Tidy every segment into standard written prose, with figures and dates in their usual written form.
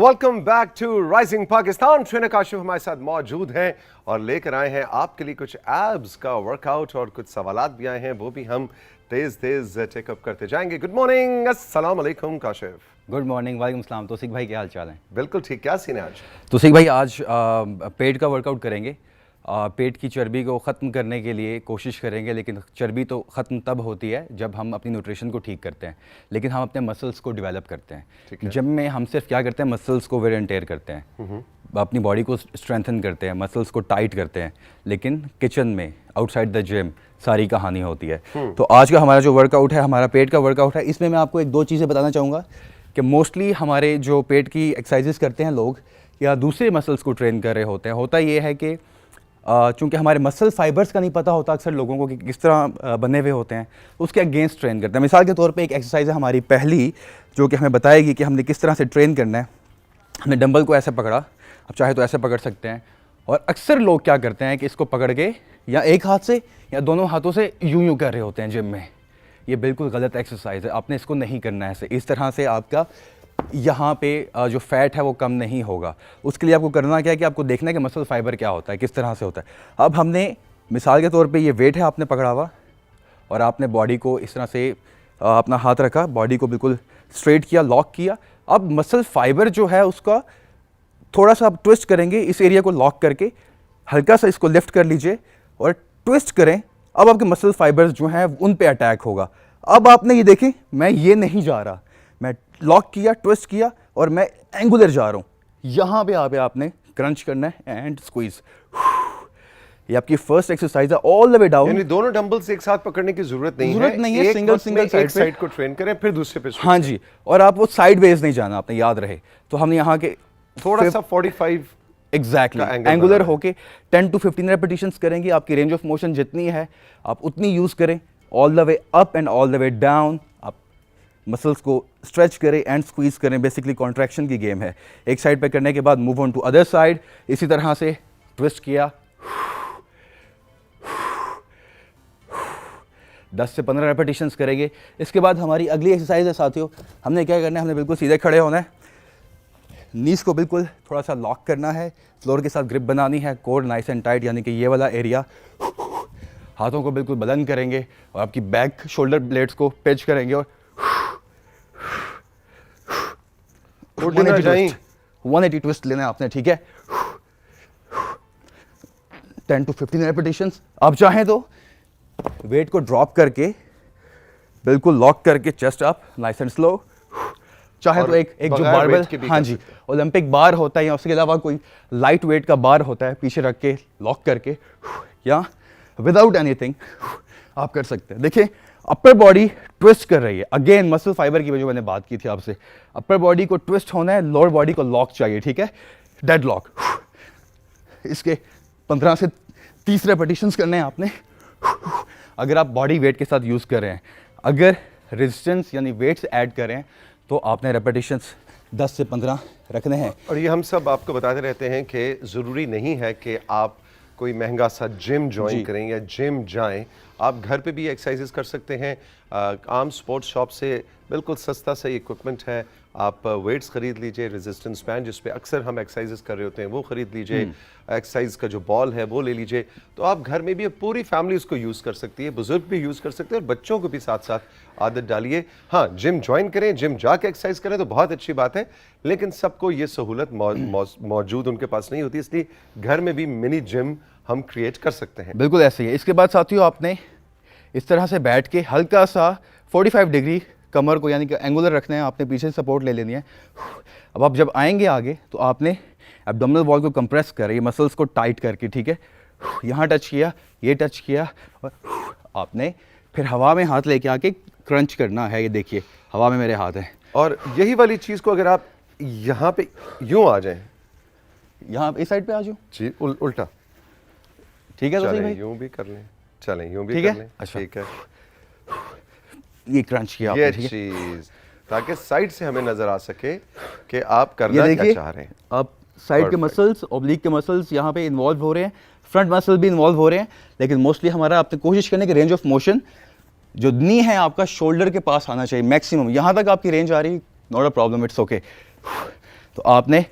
Welcome back to rising Pakistan. Trainer Kashif हमारे साथ मौजूद हैं और लेकर आए हैं आपके लिए कुछ एब्स का वर्कआउट और कुछ सवालात भी आए हैं, वो भी हम तेज तेज टेकअप करते जाएंगे। गुड मॉर्निंग, अस्सलाम वालेकुम काशिफ। गुड मॉर्निंग, वालेकुम सलाम। तौसीक भाई क्या हाल चाल है? बिल्कुल ठीक। क्या सीन है आज? तौसीक भाई आज पेट का वर्कआउट करेंगे। पेट की चर्बी को ख़त्म करने के लिए कोशिश करेंगे, लेकिन चर्बी तो ख़त्म तब होती है जब हम अपनी न्यूट्रिशन को ठीक करते हैं, लेकिन हम अपने मसल्स को डेवलप करते हैं। जिम में हम सिर्फ क्या करते हैं, मसल्स को वेयर एंड टेयर करते हैं, अपनी बॉडी को स्ट्रेंथन करते हैं, मसल्स को टाइट करते हैं, लेकिन किचन में आउटसाइड द जिम सारी कहानी होती है। तो आज का हमारा जो वर्कआउट है, हमारा पेट का वर्कआउट है, इसमें मैं आपको एक दो चीज़ें बताना चाहूँगा कि मोस्टली हमारे जो पेट की एक्सरसाइजेस करते हैं लोग या दूसरे मसल्स को ट्रेन कर रहे होते हैं, होता ये है कि चूँकि हमारे मसल फाइबर्स का नहीं पता होता अक्सर लोगों को कि किस तरह बने हुए होते हैं, उसके अगेंस्ट ट्रेन करते हैं। मिसाल के तौर पे एक एक्सरसाइज है हमारी पहली, जो कि हमें बताएगी कि हमने किस तरह से ट्रेन करना है। हमने डंबल को ऐसे पकड़ा, अब चाहे तो ऐसे पकड़ सकते हैं, और अक्सर लोग क्या करते हैं कि इसको पकड़ के या एक हाथ से या दोनों हाथों से यूं कर रहे होते हैं जिम में। ये बिल्कुल गलत एक्सरसाइज है, आपने इसको नहीं करना है ऐसे। इस तरह से आपका यहाँ पे जो फैट है वो कम नहीं होगा। उसके लिए आपको करना क्या है कि आपको देखना है कि मसल फाइबर क्या होता है, किस तरह से होता है। अब हमने मिसाल के तौर पे ये वेट है आपने पकड़ा हुआ, और आपने बॉडी को इस तरह से अपना हाथ रखा, बॉडी को बिल्कुल स्ट्रेट किया, लॉक किया। अब मसल फाइबर जो है उसका थोड़ा सा आप ट्विस्ट करेंगे, इस एरिया को लॉक करके हल्का सा इसको लिफ्ट कर लीजिए और ट्विस्ट करें। अब आपके मसल फाइबर्स जो हैं उन पे अटैक होगा। अब आपने ये देखें, मैं ये नहीं जा रहा, मैं लॉक किया, ट्विस्ट किया और मैं एंगुलर जा रहा हूँ। यहाँ पे आपने क्रंच करना है एंड स्क्वीज। ये आपकी फर्स्ट एक्सरसाइज है ऑल द वे डाउन। यानी दोनों डंबल्स एक साथ पकड़ने की जरूरत नहीं है, सिंगल साइड को ट्रेन करें फिर दूसरे पे। हाँ जी, और आप वो साइड वेज नहीं जाना, आपने याद रहे। तो हमने यहाँ के थोड़ा सा 45 एग्जैक्टली एंगुलर होके 10 to 15 रेपिटेशंस करेंगे। आपकी रेंज ऑफ मोशन जितनी है आप उतनी यूज़ करें, all the way up and all the way down. आप मसल्स को स्ट्रेच करें एंड स्क्वीज करें, बेसिकली कॉन्ट्रैक्शन की गेम है। एक साइड पे करने के बाद move on to other side, इसी तरह से ट्विस्ट किया, 10 से 15 रेपिटेशंस करेंगे। इसके बाद हमारी अगली एक्सरसाइज है साथियों, हमने क्या करना है, हमने बिल्कुल सीधे खड़े होना है, नीज को बिल्कुल थोड़ा सा लॉक करना है, फ्लोर के साथ ग्रिप बनानी है, कोर नाइस एंड टाइट, यानी कि ये वाला एरिया। हाथों को बिल्कुल बुलंद करेंगे और आपकी बैक शोल्डर ब्लेड्स को पिच करेंगे और 180 ट्विस्ट लेना है आपने, ठीक है। 10 to 15 रेपिटेशंस। आप चाहें तो वेट को ड्रॉप करके बिल्कुल लॉक करके chest up, nice and slow. चाहे तो एक जो बारबेल, हाँ जी, ओलंपिक बार होता है या उसके अलावा कोई लाइट वेट का बार होता है, पीछे रख के लॉक करके या विदाउट एनीथिंग आप कर सकते हैं। देखिए अपर बॉडी ट्विस्ट कर रही है, अगेन मसल फाइबर की जो मैंने बात की थी आपसे। अपर बॉडी को ट्विस्ट होना है, लोअर बॉडी को लॉक चाहिए, ठीक है, डेड लॉक। इसके 15 से 30 रेपिटेशंस करने हैं आपने। अगर आप बॉडी वेट के साथ यूज़ कर रहे हैं, अगर रेजिस्टेंस यानी वेट्स ऐड कर रहे हैं, तो आपने रेपिटेशंस 10 से 15 रखने हैं। और ये हम सब आपको बताते रहते हैं कि ज़रूरी नहीं है कि आप कोई महंगा सा जिम ज्वाइन करें या जिम जाएं, आप घर पे भी एक्सरसाइजेस कर सकते हैं। आम स्पोर्ट्स शॉप से बिल्कुल सस्ता सा इक्विपमेंट है, आप वेट्स ख़रीद लीजिए, रेजिस्टेंस बैंड जिस पे अक्सर हम एक्सरसाइजेस कर रहे होते हैं वो ख़रीद लीजिए, एक्सरसाइज का जो बॉल है वो ले लीजिए। तो आप घर में भी पूरी फैमिली उसको यूज़ कर सकती है, बुजुर्ग भी यूज़ कर सकते हैं और बच्चों को भी साथ साथ आदत डालिए। हाँ, जिम ज्वाइन करें, जिम जाके एक्सरसाइज करें तो बहुत अच्छी बात है, लेकिन सबको ये सहूलत मौजूद उनके पास नहीं होती, इसलिए घर में भी मिनी जिम हम क्रिएट कर सकते हैं। बिल्कुल ऐसे ही है। इसके बाद साथियों आपने इस तरह से बैठ के हल्का सा 45 डिग्री कमर को यानी कि एंगुलर रखना है, आपने पीछे सपोर्ट ले लेनी है। अब आप जब आएंगे आगे तो आपने एब्डोमिनल वॉल को कंप्रेस करें, मसल्स को टाइट करके, ठीक है। यहाँ टच किया, ये टच किया, और आपने फिर हवा में हाथ लेके आके क्रंच करना है। ये देखिए हवा में मेरे हाथ हैं, और यही वाली चीज़ को अगर आप यहाँ पे यूँ आ जाएं, यहाँ इस साइड पे आ जाओ जी, उल्टा, ठीक है। तो सही भाई, यूँ भी कर लें, चलें यूँ भी ठीक कर है। लें, अच्छा, ठीक है। ये क्रंच किया ये आपने, ठीक है, चीज ताकि साइड से हमें नजर आ सके कि आप करना क्या चाह रहे हैं। अब साइड के मसल्स, ओब्लिक के मसल्स यहाँ पे इन्वॉल्व हो रहे हैं, फ्रंट मसल भी इन्वॉल्व हो रहे हैं, लेकिन मोस्टली हमारा आपने कोशिश करने की रेंज ऑफ मोशन जो नी है आपका शोल्डर के पास आना चाहिए मैक्सिमम। यहाँ तक आपकी रेंज आ रही, not a problem, it's okay. तो आपने,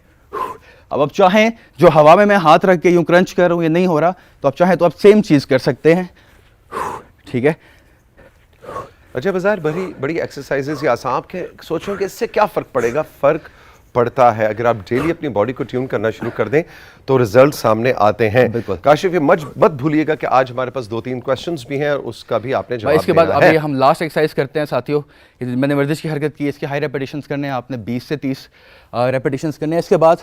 अब आप चाहें जो हवा में मैं हाथ रख के यूँ क्रंच कर रहा हूँ, ये नहीं हो रहा, तो आप चाहें तो आप सेम चीज़ कर सकते हैं, ठीक है। अच्छा बाजार बड़ी एक्सरसाइजेस या आसान के सोचो कि इससे क्या फ़र्क पड़ेगा? फ़र्क पड़ता है अगर आप डेली अपनी बॉडी को ट्यून करना शुरू कर दें तो रिजल्ट सामने आते हैं। बिल्कुल। काशिफ, ये मत भूलिएगा कि आज हमारे पास 2-3 क्वेश्चंस भी हैं और उसका भी आपने जवाब इसके बाद देना है। अभी हम लास्ट एक्सरसाइज करते हैं साथियों। मैंने वर्जिश की हरकत की, इसके हाई रेपिटेशंस करने हैं आपने, 20 से 30 रेपिटेशंस करने हैं। इसके बाद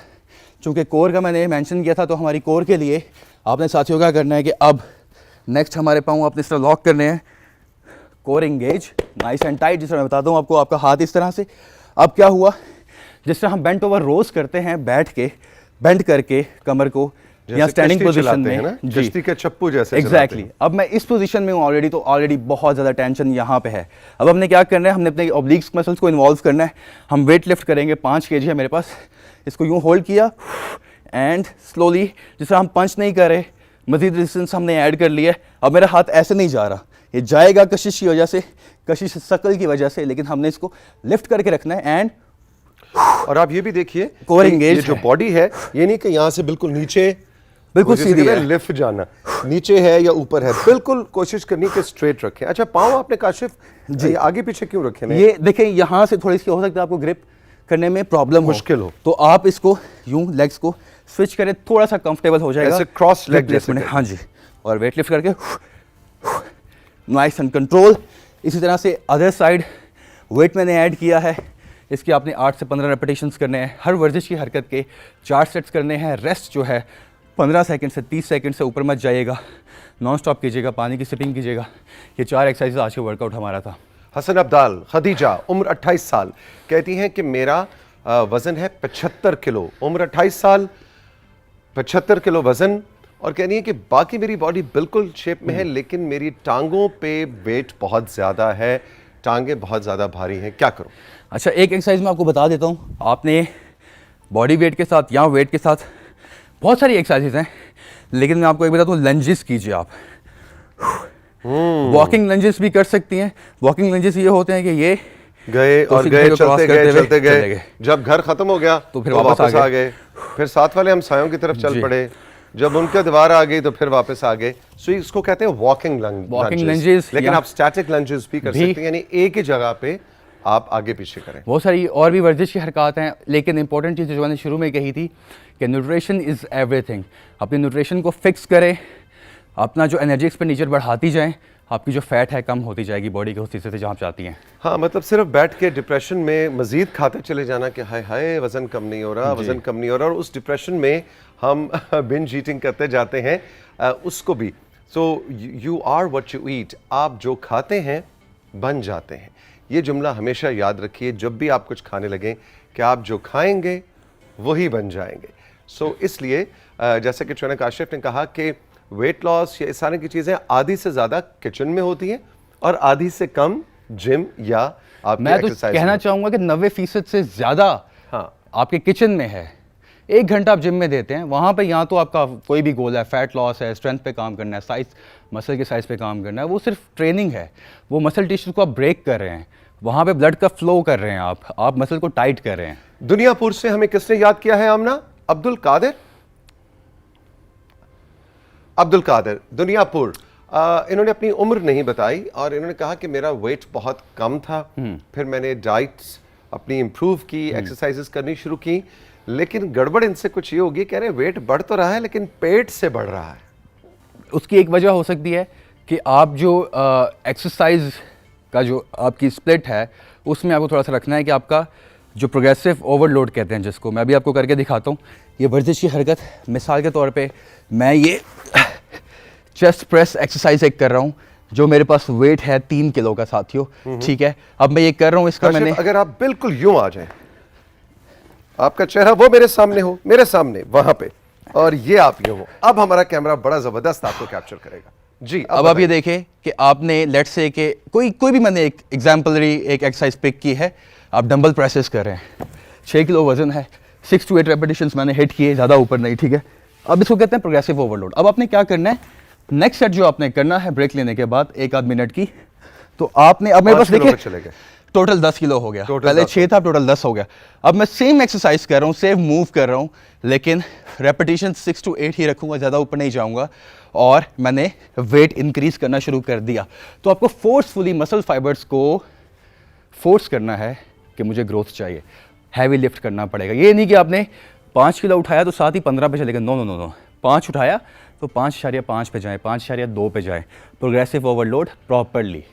चूँकि कोर का मैंने मेंशन किया था, तो हमारी कोर के लिए आपने साथियों क्या करना है कि अब नेक्स्ट हमारे पाँव आपने इस तरह लॉक करने हैं, core engage, nice and tight. जिस तरह मैं बताता हूँ आपको, आपका हाथ इस तरह से। अब क्या हुआ, जिस तरह हम बेंट ओवर रोज करते हैं, बैठ के बेंड करके कमर को, या स्टैंडिंग पोजीशन में, कश्ती के चप्पू जैसे एग्जैक्टली। अब मैं इस पोजीशन में हूँ ऑलरेडी, तो ऑलरेडी बहुत ज़्यादा टेंशन यहाँ पे है। अब हमने क्या करना है, हमने अपने ऑब्लिक्स मसल्स को इन्वॉल्व करना है। हम वेट लिफ्ट करेंगे, 5 kg है मेरे पास, इसको यूँ होल्ड किया एंड स्लोली, जिस तरह हम पंच नहीं कर रहे, मजीद रेजिस्टेंस हमने ऐड कर लिया है। अब मेरा हाथ ऐसे नहीं जा रहा, ये जाएगा कशिश की वजह से, कशिश शकल की वजह से, लेकिन हमने इसको लिफ्ट करके रखना है। एंड और आप ये भी देखिए, कोर एंगेज, ये जो बॉडी है, ये नहीं कि यहाँ से बिल्कुल नीचे बिल्कुल सीधी है, लिफ्ट जाना, नीचे है या ऊपर है, बिल्कुल कोशिश करनी कि स्ट्रेट रखें। अच्छा, पाँव आपने काशिफ जी आगे पीछे क्यों रखे हैं? ये देखें, यहाँ से थोड़ी सी हो सकता है आपको ग्रिप करने में प्रॉब्लम मुश्किल हो, तो आप इसको यूं लेग्स को स्विच करें, थोड़ा सा कंफर्टेबल हो जाएगा, ऐसे क्रॉस लेग जैसे। हाँ जी, और वेट लिफ्ट करके नाइस एंड कंट्रोल। इसी तरह से अदर साइड वेट मैंने ऐड किया है, इसकी आपने 8 से 15 रेपिटेशंस करने हैं। हर वर्जिश की हरकत के 4 सेट्स करने हैं। रेस्ट जो है 15 सेकंड से 30 सेकंड से ऊपर मत जाइएगा, नॉन स्टॉप कीजिएगा, पानी की सिपिंग कीजिएगा। ये 4 एक्सरसाइज आज का वर्कआउट हमारा था। हसन अब्दाल, खदीजा, उम्र 28 साल, कहती हैं कि मेरा वज़न है 75 किलो, उम्र 28 साल, 75 किलो वज़न, और कहनी है कि बाकी मेरी बॉडी बिल्कुल शेप में है, लेकिन मेरी टांगों पे वेट बहुत ज़्यादा है, टांगें बहुत ज़्यादा भारी हैं, क्या करूं? अच्छा, एक एक्सरसाइज मैं आपको बता देता हूँ। आपने बॉडी वेट के साथ या वेट के साथ बहुत सारी एक्सरसाइजेज हैं, लेकिन मैं आपको एक बताता हूँ, लंजेस कीजिए आप। वॉकिंग लंजेस भी कर सकती हैं। वॉकिंग लंजेस ये होते हैं कि ये गए और गए, चलते गए, जब घर खत्म हो गया तो फिर वापस आ गए, फिर साथ वाले हमसायों की तरफ चल पड़े, जब उनके दीवार आ गई तो फिर वापस आ गए। सो इसको कहते हैं वॉकिंग लंजेस। लेकिन आप स्टैटिक लंजेस भी कर सकते हैं, यानी एक ही जगह पे आप आगे पीछे करें। बहुत सारी और भी वर्जिश की हरकत हैं, लेकिन इंपॉर्टेंट चीज़ जो मैंने शुरू में कही थी कि न्यूट्रिशन इज़ एवरीथिंग। अपनी न्यूट्रिशन को फिक्स करें, अपना जो एनर्जी एक्सपेंडिचर बढ़ाती जाएं, आपकी जो फैट है कम होती जाएगी बॉडी के उस हिस्से से जहाँ आप चाहती हैं। हाँ, मतलब सिर्फ बैठ के डिप्रेशन में मजीद खाते चले जाना कि हाय हाय वज़न कम नहीं हो रहा, वज़न कम नहीं हो रहा, और उस डिप्रेशन में हम बिंज ईटिंग करते जाते हैं उसको भी। So you are what you eat, आप जो खाते हैं बन जाते हैं। ये जुमला हमेशा याद रखिए जब भी आप कुछ खाने लगें कि आप जो खाएंगे वही बन जाएंगे। सो इसलिए जैसे कि चुना काशिफ ने कहा कि वेट लॉस या इस सारी की चीज़ें आधी से ज़्यादा किचन में होती हैं और आधी से कम जिम या आपकी मैं तो एक्सरसाइज कहना चाहूँगा कि 90% से ज़्यादा हाँ आपके किचन में है। 1 घंटा आप जिम में देते हैं, वहाँ पे यहाँ तो आपका कोई भी गोल है, फैट लॉस है, स्ट्रेंथ पे काम करना है, साइज मसल के साइज पे काम करना है, वो सिर्फ ट्रेनिंग है। वो मसल टिश्यूज को आप ब्रेक कर रहे हैं, वहाँ पे ब्लड का फ्लो कर रहे हैं, आप मसल को टाइट कर रहे हैं। दुनियापुर से हमें किसने याद किया है? आमना अब्दुल कादिर दुनियापुर। इन्होंने अपनी उम्र नहीं बताई और इन्होंने कहा कि मेरा वेट बहुत कम था, फिर मैंने डाइट्स अपनी इम्प्रूव की, एक्सरसाइजेस करनी शुरू की, लेकिन गड़बड़ इनसे कुछ ये होगी, कह रहे वेट बढ़ तो रहा है लेकिन पेट से बढ़ रहा है। उसकी एक वजह हो सकती है कि आप जो एक्सरसाइज का जो आपकी स्प्लिट है उसमें आपको थोड़ा सा रखना है कि आपका जो प्रोग्रेसिव ओवरलोड कहते हैं, जिसको मैं अभी आपको करके दिखाता हूँ। ये वर्जिश की हरकत, मिसाल के तौर पे मैं ये चेस्ट प्रेस एक्सरसाइज एक कर रहा हूँ जो मेरे पास वेट है 3 किलो का साथियों, ठीक है। अब मैं ये कर रहा हूँ, इसका मैंने, अगर आप बिल्कुल यूं आ जाएं, आपका चेहरा वो मेरे सामने हो, मेरे सामने वहां पे, और ये आप यूं हो, अब हमारा कैमरा बड़ा जबरदस्त आपको कैप्चर करेगा जी। अब आप ये देखें कि आपने लेट्स से कि कोई भी मैंने एक एग्जाम्पलरी एक एक्सरसाइज पिक की है, आप डंबल प्रेसेस कर रहे हैं, 6 किलो वजन है, 6 to 8 रेपिटेशंस मैंने हिट किए, ज़्यादा ऊपर नहीं, ठीक है। अब इसको कहते हैं प्रोग्रेसिव ओवरलोड। अब आपने क्या करना है, नेक्स्ट सेट जो आपने करना है ब्रेक लेने के बाद 1 आध मिनट की, तो आपने, अब मेरे पास देखिए टोटल 10 किलो हो गया। Total पहले 10 6 था, टोटल 10 हो गया। अब मैं सेम एक्सरसाइज कर रहा हूँ, सेम मूव कर रहा हूँ, लेकिन रेपिटेशन 6 to 8 ही रखूँगा, ज़्यादा ऊपर नहीं जाऊँगा। और मैंने वेट इंक्रीज करना शुरू कर दिया। तो आपको फोर्सफुली मसल फाइबर्स को फोर्स करना है कि मुझे ग्रोथ चाहिए, हैवी लिफ्ट करना पड़ेगा। ये नहीं कि आपने 5 किलो उठाया तो साथ ही 15 पे चले गए, नो नो नो नो। 5 उठाया तो 5.5 पे जाएं, 5.2 पे जाएं, प्रोग्रेसिव ओवरलोड प्रॉपरली।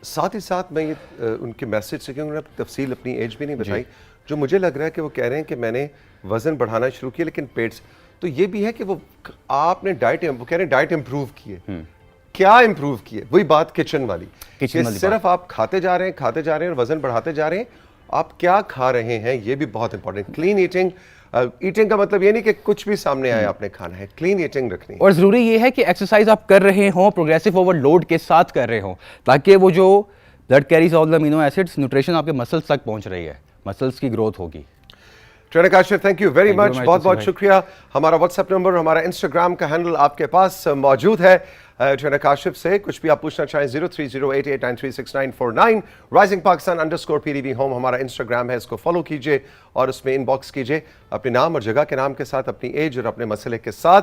साथ ही साथ मैं ये उनके मैसेज से, क्योंकि उन्होंने तफसील अपनी एज भी नहीं बताई, जो मुझे लग रहा है कि वो कह रहे हैं कि मैंने वज़न बढ़ाना शुरू किया लेकिन पेट से, तो ये भी है कि वो आपने डाइट, वो कह रहे हैं डाइट इम्प्रूव किए। क्या इम्प्रूव किए? वही बात किचन वाली कि सिर्फ आप खाते जा रहे हैं और वज़न बढ़ाते जा रहे हैं। आप क्या खा रहे हैं ये भी बहुत इंपॉर्टेंट। क्लीन ईटिंग, ईटिंग का मतलब ये नहीं कि कुछ भी सामने आए आपने खाना है, क्लीन ईटिंग रखनी है। और ज़रूरी ये है कि एक्सरसाइज आप कर रहे हो प्रोग्रेसिव ओवरलोड के साथ कर रहे हो, ताकि वो जो blood carries all the amino acids, nutrition आपके मसल्स तक पहुंच रही है, मसल्स की ग्रोथ होगी। Trainer Kashif, thank you very much, बहुत बहुत भाई। शुक्रिया। हमारा व्हाट्सएप नंबर, हमारा इंस्टाग्राम का हैंडल आपके पास मौजूद है। ट्रेनर काशिफ से कुछ भी आप पूछना चाहें 030889369949, राइजिंग पाकिस्तान _PDB होम हमारा इंस्टाग्राम है, इसको फॉलो कीजिए और उसमें इनबॉक्स कीजिए अपने नाम और जगह के नाम के साथ, अपनी एज और अपने मसले के साथ।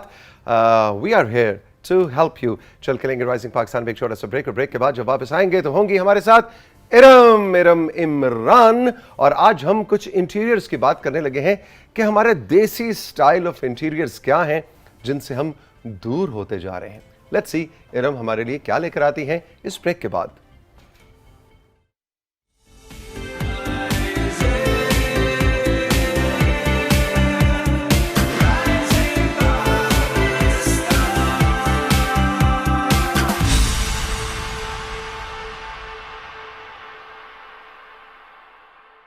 We are here to help you. चल के लेंगे राइजिंग पाकिस्तान, एक छोटा सा ब्रेक, और ब्रेक के बाद जब वापस आएंगे तो होंगी हमारे साथ इरम इमरान। और आज हम कुछ इंटीरियर्स की बात करने लगे हैं कि हमारे देसी स्टाइल ऑफ इंटीरियर्स क्या हैं जिनसे हम दूर होते जा रहे हैं। लेट्स सी इरम हमारे लिए क्या लेकर आती हैं इस ब्रेक के बाद।